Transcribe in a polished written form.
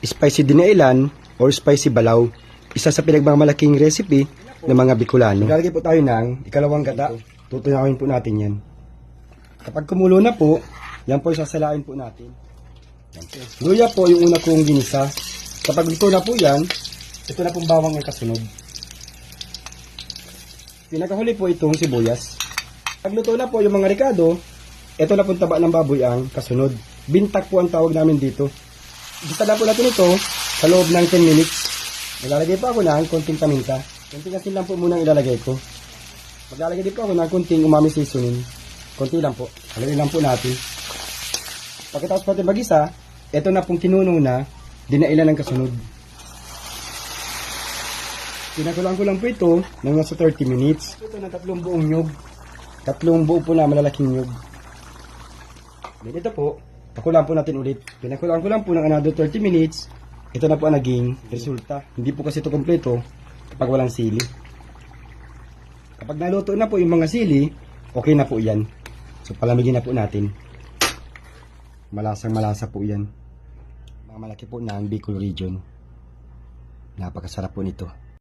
spicy dinailan or spicy balaw. Isa sa pinagmamalaking recipe ng mga Bicolano. Maglalagay po tayo ng ikalawang gata. Tutuyawin po natin yan. Kapag kumulo na po, yan po sasalain po natin. Luya po yung una kong ginisa. Kapag luto na po yan, ito na pong bawang ang kasunod. Pinakahuli po itong sibuyas. Pag luto na po yung mga ricado, ito na pong taba ng baboy ang kasunod. Bintak po ang tawag namin dito. Gisa na po natin ito sa loob ng 10 minutes. Maglalagay po ako ng konting paminta. Konting asin lang po muna ilalagay ko. Maglalagay din po ako ng konting umami seasoning. Konti lang po. Halagay lang po natin. Pagkatapos natin magisa, ito na pong kinunong na dinailan ng kasunod. Pinakulang ko lang po ito ng nasa 30 minutes. Ito na 3 buong nyug. 3 buo po na malalaking nyug. Then ito po, pakulang po natin ulit. Pinakulang ko lang po ng another 30 minutes. Ito na po ang naging resulta. Hindi po kasi ito kompleto kapag walang sili. Kapag naluto na po yung mga sili, okay na po yan. So palamigin na po natin. Malasang malasa po yan. Mga malaki po ng Bicol region. Napakasarap po nito.